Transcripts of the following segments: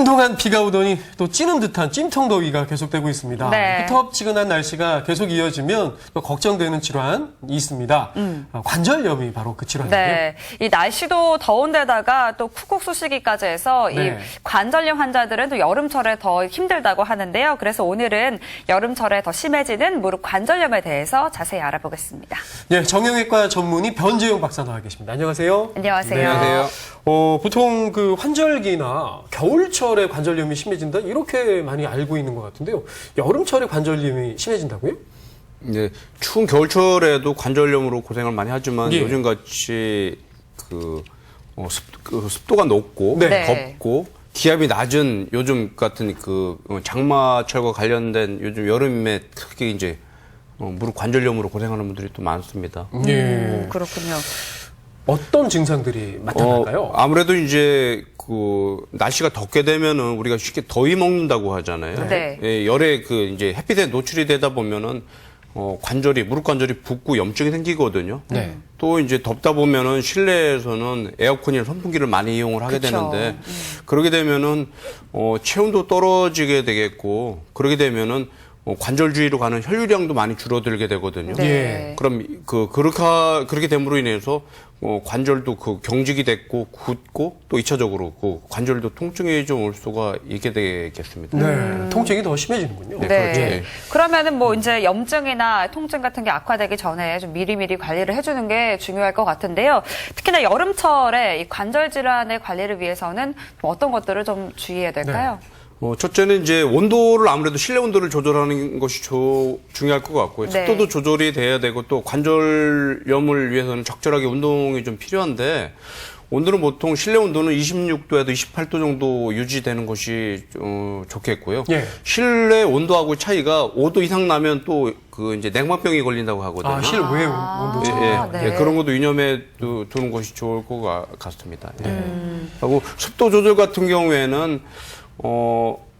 한동안 비가 오더니 또 찌는 듯한 찜통더위가 계속되고 있습니다. 네. 후텁지근한 날씨가 계속 이어지면 또 걱정되는 질환이 있습니다. 관절염이 바로 그 질환이에요. 네, 이 날씨도 더운데다가 또 쿡쿡 쑤시기까지 해서 네. 이 관절염 환자들은 또 여름철에 더 힘들다고 하는데요. 그래서 오늘은 여름철에 더 심해지는 무릎 관절염에 대해서 자세히 알아보겠습니다. 네, 정형외과 전문의 변재용 박사 나와 계십니다. 안녕하세요. 안녕하세요. 네. 안녕하세요. 보통 그 환절기나 겨울철에 관절염이 심해진다 이렇게 많이 알고 있는 것 같은데요. 여름철에 관절염이 심해진다고요? 네, 추운 겨울철에도 관절염으로 고생을 많이 하지만 예. 요즘같이 습도가 높고 네. 덥고 기압이 낮은 요즘 같은 장마철과 관련된 요즘 여름에 특히 이제 무릎 관절염으로 고생하는 분들이 또 많습니다. 예. 그렇군요. 어떤 증상들이 나타날까요? 아무래도 이제 날씨가 덥게 되면은 우리가 쉽게 더위 먹는다고 하잖아요. 네. 예, 열에 이제 햇빛에 노출이 되다 보면은 무릎 관절이 붓고 염증이 생기거든요. 네. 또 이제 덥다 보면은 실내에서는 에어컨이나 선풍기를 많이 이용을 하게 그쵸. 되는데 그러게 되면은 체온도 떨어지게 되겠고 그러게 되면은 관절 주위로 가는 혈류량도 많이 줄어들게 되거든요. 네. 예. 그럼 그렇게 됨으로 인해서 관절도 경직이 됐고 굳고 또 2차적으로 관절도 통증이 좀 올 수가 있게 되겠습니다. 네. 통증이 더 심해지는군요. 네, 네. 그렇죠. 네. 그러면은 뭐 이제 염증이나 통증 같은 게 악화되기 전에 좀 미리미리 관리를 해주는 게 중요할 것 같은데요. 특히나 여름철에 이 관절 질환의 관리를 위해서는 어떤 것들을 좀 주의해야 될까요? 첫째는 이제 온도를 아무래도 실내 온도를 조절하는 것이 중요할 것 같고요. 네. 습도도 조절이 돼야 되고 또 관절염을 위해서는 적절하게 운동이 좀 필요한데 온도는 보통 실내 온도는 26도에서 28도 정도 유지되는 것이 좋겠고요. 예. 실내 온도하고 차이가 5도 이상 나면 또 이제 냉방병이 걸린다고 하거든요. 아, 실외 온도죠. 네. 그런 것도 유념해 두는 것이 좋을 것 같습니다. 하고 습도 조절 같은 경우에는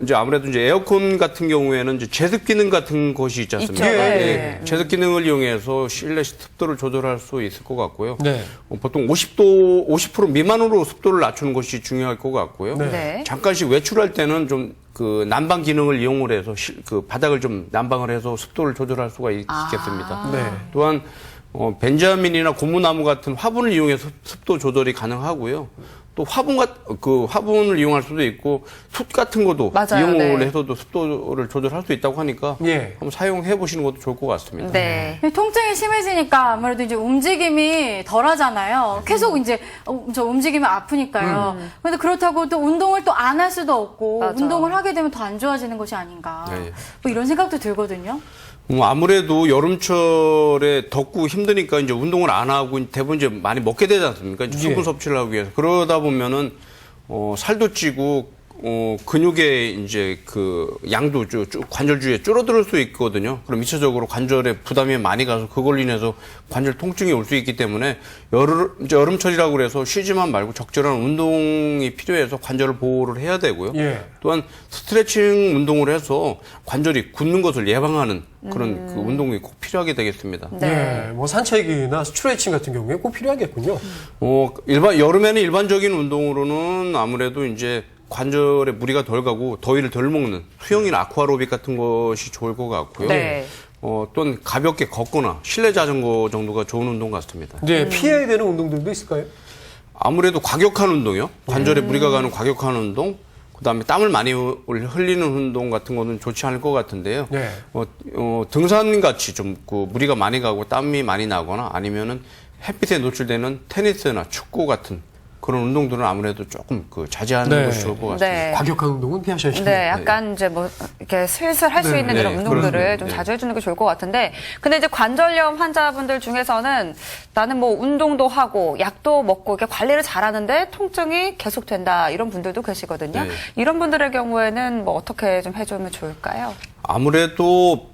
이제 아무래도 이제 에어컨 같은 경우에는 이제 제습 기능 같은 것이 있지 않습니까? 있죠. 네. 제습 기능을 이용해서 실내 습도를 조절할 수 있을 것 같고요. 네. 보통 50% 미만으로 습도를 낮추는 것이 중요할 것 같고요. 네. 네. 잠깐씩 외출할 때는 좀 난방 기능을 이용을 해서 바닥을 좀 난방을 해서 습도를 조절할 수가 있겠습니다. 네. 또한 벤자민이나 고무나무 같은 화분을 이용해서 습도 조절이 가능하고요. 또 화분을 이용할 수도 있고 숯 같은 것도 맞아요. 이용을 네. 해서도 습도를 조절할 수 있다고 하니까 예. 한번 사용해 보시는 것도 좋을 것 같습니다. 네. 통증이 심해지니까 아무래도 이제 움직임이 덜 하잖아요. 계속 이제 저 움직이면 아프니까요. 근데 그렇다고 또 운동을 또 안 할 수도 없고 맞아. 운동을 하게 되면 더 안 좋아지는 것이 아닌가. 네. 뭐 이런 생각도 들거든요. 아무래도 여름철에 덥고 힘드니까 이제 운동을 안 하고 대부분 이제 많이 먹게 되지 않습니까? 이제 수분 예. 섭취를 하기 위해서. 그러다 보면은, 살도 찌고, 근육의 이제 양도 관절 주위에 줄어들 수 있거든요. 그럼 2차적으로 관절에 부담이 많이 가서 그걸로 인해서 관절 통증이 올 수 있기 때문에 이제 여름철이라고 그래서 쉬지만 말고 적절한 운동이 필요해서 관절을 보호를 해야 되고요. 예. 또한 스트레칭 운동을 해서 관절이 굳는 것을 예방하는 그런 운동이 꼭 필요하게 되겠습니다. 네. 뭐 산책이나 스트레칭 같은 경우에 꼭 필요하겠군요. 여름에는 일반적인 운동으로는 아무래도 이제 관절에 무리가 덜 가고 더위를 덜 먹는 수영이나 아쿠아로빅 같은 것이 좋을 것 같고요. 네. 또는 가볍게 걷거나 실내 자전거 정도가 좋은 운동 같습니다. 네. 피해야 되는 운동들도 있을까요? 아무래도 과격한 운동이요. 관절에 무리가 가는 과격한 운동, 그다음에 땀을 많이 흘리는 운동 같은 거는 좋지 않을 것 같은데요. 네. 등산 같이 좀 무리가 많이 가고 땀이 많이 나거나 아니면은 햇빛에 노출되는 테니스나 축구 같은 그런 운동들은 아무래도 조금 자제하는 네. 것이 좋을 것 같습니다. 네. 과격한 운동은 피하셔야죠. 네, 약간 이제 뭐 이렇게 슬슬 할 수 네. 있는 네, 이런 운동들을 그렇습니다. 좀 네. 자주 해주는 게 좋을 것 같은데, 근데 이제 관절염 환자분들 중에서는 나는 뭐 운동도 하고 약도 먹고 이렇게 관리를 잘하는데 통증이 계속된다 이런 분들도 계시거든요. 네. 이런 분들의 경우에는 뭐 어떻게 좀 해주면 좋을까요? 아무래도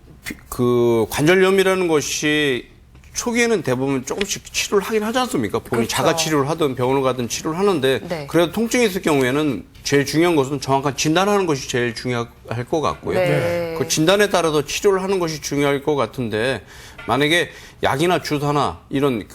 관절염이라는 것이 초기에는 대부분 조금씩 치료를 하긴 하지 않습니까? 본인이 그렇죠. 자가 치료를 하든 병원을 가든 치료를 하는데 네. 그래도 통증이 있을 경우에는 제일 중요한 것은 정확한 진단하는 것이 제일 중요할 것 같고요. 네. 그 진단에 따라서 치료를 하는 것이 중요할 것 같은데 만약에 약이나 주사나 이런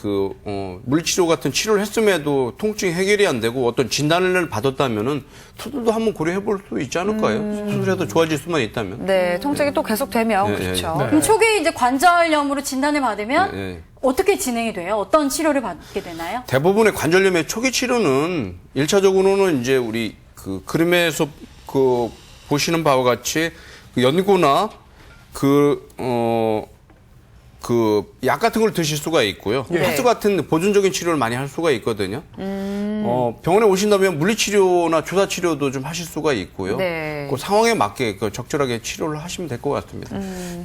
물리치료 같은 치료를 했음에도 통증이 해결이 안 되고 어떤 진단을 받았다면은 수술도 한번 고려해 볼 수 있지 않을까요? 수술해도 좋아질 수만 있다면. 네, 통증이 또 계속되면 네, 그렇죠. 네. 그럼 초기 이제 관절염으로 진단을 받으면 네. 어떻게 진행이 돼요? 어떤 치료를 받게 되나요? 대부분의 관절염의 초기 치료는 1차적으로는 이제 우리 그 그림에서 보시는 바와 같이 그 연고나 약 같은 걸 드실 수가 있고요. 네. 파스 같은 보존적인 치료를 많이 할 수가 있거든요. 병원에 오신다면 물리치료나 주사치료도 좀 하실 수가 있고요. 네. 그 상황에 맞게 적절하게 치료를 하시면 될 것 같습니다.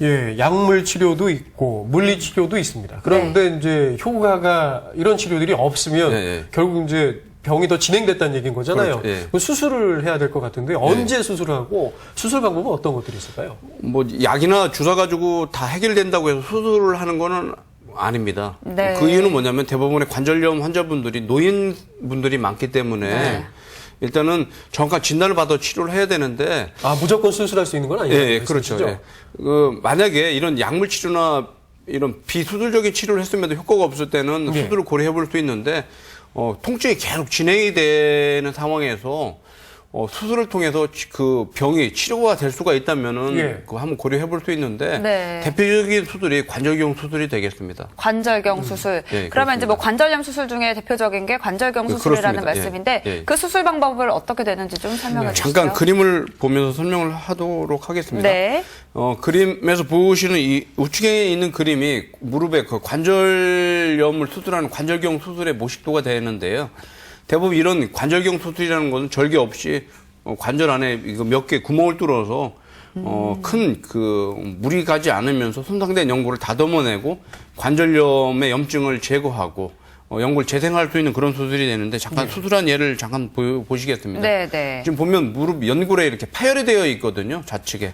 예, 약물 치료도 있고 물리 치료도 있습니다. 그런데 이제 효과가 이런 치료들이 없으면 네. 결국 이제 병이 더 진행됐다는 얘기인 거잖아요. 그렇죠. 예. 그럼 수술을 해야 될 것 같은데 언제 수술하고 수술 방법은 어떤 것들이 있을까요? 뭐 약이나 주사 가지고 다 해결된다고 해서 수술을 하는 거는 아닙니다. 네. 그 이유는 뭐냐면 대부분의 관절염 환자분들이 노인분들이 많기 때문에 일단은 정확한 진단을 받아 치료를 해야 되는데 무조건 수술할 수 있는 건 아니죠. 예, 그렇죠. 예. 만약에 이런 약물 치료나 이런 비수술적인 치료를 했음에도 효과가 없을 때는 예. 수술을 고려해 볼 수 있는데 통증이 계속 진행이 되는 상황에서 수술을 통해서 그 병이 치료가 될 수가 있다면은 예. 그거 한번 고려해 볼 수 있는데 네. 대표적인 수술이 관절경 수술이 되겠습니다. 관절경 수술. 예, 그러면 이제 뭐 그렇습니다. 관절염 수술 중에 대표적인 게 관절경 예, 수술이라는 그렇습니다. 말씀인데 예, 예. 그 수술 방법을 어떻게 되는지 좀 설명해 주시죠. 잠깐 그림을 보면서 설명을 하도록 하겠습니다. 네. 그림에서 보시는 이 우측에 있는 그림이 무릎에 그 관절염을 수술하는 관절경 수술의 모식도가 되는데요. 대부분 이런 관절경 수술이라는 것은 절개 없이 관절 안에 이거 몇 개 구멍을 뚫어서 큰 물이 가지 않으면서 손상된 연골을 다듬어내고 관절염의 염증을 제거하고 연골을 재생할 수 있는 그런 수술이 되는데 잠깐 수술한 예를 잠깐 보시겠습니다. 네, 네. 지금 보면 무릎 연골에 이렇게 파열이 되어 있거든요. 좌측에.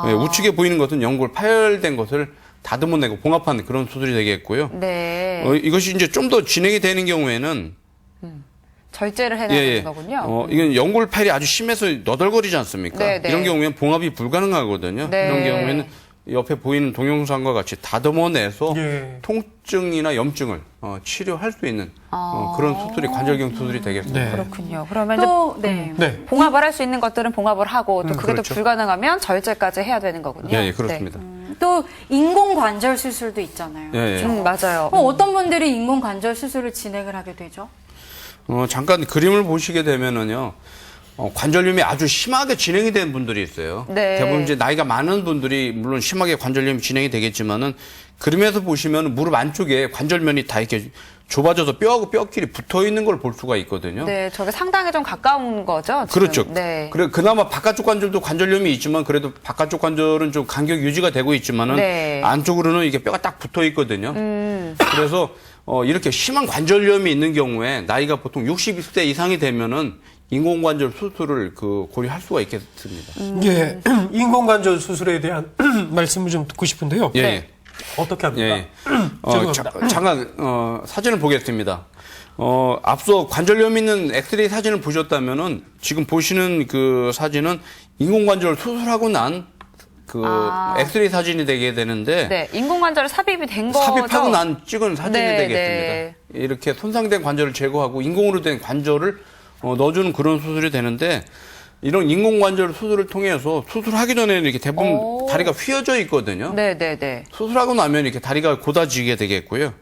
네, 우측에 보이는 것은 연골 파열된 것을 다듬어내고 봉합하는 그런 수술이 되겠고요. 네. 이것이 이제 좀 더 진행이 되는 경우에는 절제를 해내야 되는 거군요. 이건 연골 파열이 아주 심해서 너덜거리지 않습니까? 네, 네. 이런 경우에는 봉합이 불가능하거든요. 네. 이런 경우에는 옆에 보이는 동영상과 같이 다듬어내서 예. 통증이나 염증을 치료할 수 있는 그런 수술이 관절경 수술이 되겠습니다. 네. 그렇군요. 그러면 이제 또 네. 네. 봉합을 할 수 있는 것들은 봉합을 하고 또 그게 그렇죠. 또 불가능하면 절제까지 해야 되는 거군요. 예, 그렇습니다. 또 인공관절 수술도 있잖아요. 예, 예. 맞아요. 어떤 분들이 인공관절 수술을 진행을 하게 되죠? 잠깐 그림을 보시게 되면은요, 관절염이 아주 심하게 진행이 된 분들이 있어요. 네. 대부분 이제 나이가 많은 분들이 물론 심하게 관절염이 진행이 되겠지만은 그림에서 보시면 무릎 안쪽에 관절면이 다 이렇게 좁아져서 뼈하고 뼈끼리 붙어 있는 걸 볼 수가 있거든요. 네, 저게 상당히 좀 가까운 거죠. 지금. 그렇죠. 네. 그래 그나마 바깥쪽 관절도 관절염이 있지만 그래도 바깥쪽 관절은 좀 간격 유지가 되고 있지만은 네. 안쪽으로는 이게 뼈가 딱 붙어 있거든요. 그래서 이렇게 심한 관절염이 있는 경우에 나이가 보통 60세 이상이 되면은 인공관절 수술을 고려할 수가 있겠습니다. 예, 인공관절 수술에 대한 말씀을 좀 듣고 싶은데요. 예. 네. 어떻게 합니까? 예. 죄송합니다. 잠깐 사진을 보겠습니다. 앞서 관절염 있는 엑스레이 사진을 보셨다면은 지금 보시는 그 사진은 인공관절 수술하고 난 엑스레이 사진이 되게 되는데 네, 인공관절 삽입이 된 거죠. 삽입하고 난 찍은 사진이 네, 되겠습니다. 네. 이렇게 손상된 관절을 제거하고 인공으로 된 관절을 넣어주는 그런 수술이 되는데 이런 인공관절 수술을 통해서 수술하기 전에는 이렇게 대부분 다리가 휘어져 있거든요. 네, 네, 네. 수술하고 나면 이렇게 다리가 곧아지게 되겠고요.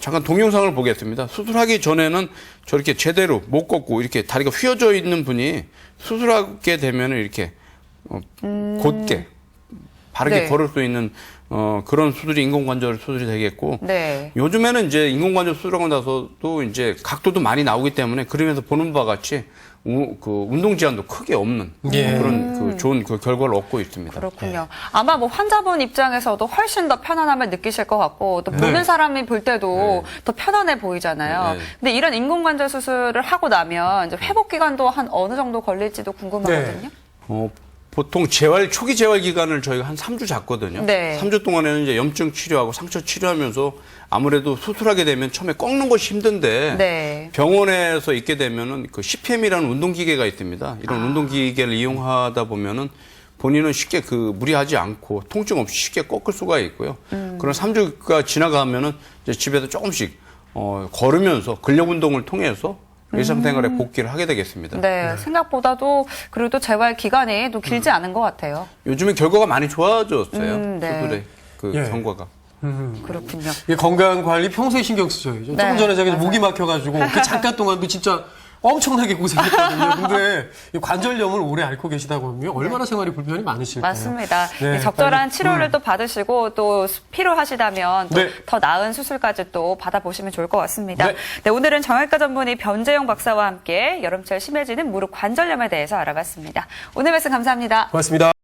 잠깐 동영상을 보겠습니다. 수술하기 전에는 저렇게 제대로 못 걷고 이렇게 다리가 휘어져 있는 분이 수술하게 되면 이렇게 곧게 바르게 네. 걸을 수 있는 그런 수술이 인공관절 수술이 되겠고 네. 요즘에는 이제 인공관절 수술하고 나서도 이제 각도도 많이 나오기 때문에 그림에서 보는 바와 같이 운동 제한도 크게 없는 예. 그런 좋은 결과를 얻고 있습니다. 그렇군요. 아마 뭐 환자분 입장에서도 훨씬 더 편안함을 느끼실 것 같고 또 보는 네. 사람이 볼 때도 더 편안해 보이잖아요. 네. 근데 이런 인공관절 수술을 하고 나면 이제 회복 기간도 한 어느 정도 걸릴지도 궁금하거든요. 보통 초기 재활 기간을 저희가 한 3주 잡거든요. 네. 3주 동안에는 이제 염증 치료하고 상처 치료하면서 아무래도 수술하게 되면 처음에 꺾는 것이 힘든데 네. 병원에서 있게 되면은 그 CPM이라는 운동기계가 있습니다. 이런 운동기계를 이용하다 보면은 본인은 쉽게 무리하지 않고 통증 없이 쉽게 꺾을 수가 있고요. 그런 3주가 지나가면은 이제 집에서 조금씩 걸으면서 근력 운동을 통해서 일상생활에 복귀를 하게 되겠습니다. 네, 생각보다도 그래도 재활 기간이 또 길지 않은 것 같아요. 요즘에 결과가 많이 좋아졌어요. 네. 수술의 예. 경과가. 그렇군요. 이게 건강 관리 평소에 신경 쓰셔야죠. 네, 조금 전에 제가 맞아요. 목이 막혀가지고 그 잠깐 동안도 진짜 엄청나게 고생했거든요. 근데 이 관절염을 오래 앓고 계시다고 하면 얼마나 생활이 불편이 많으실까요? 맞습니다. 네, 적절한 빨리, 치료를 또 받으시고 또 필요하시다면 또 네. 더 나은 수술까지 또 받아보시면 좋을 것 같습니다. 네. 네, 오늘은 정형외과 전문의 변재용 박사와 함께 여름철 심해지는 무릎 관절염에 대해서 알아봤습니다. 오늘 말씀 감사합니다. 고맙습니다.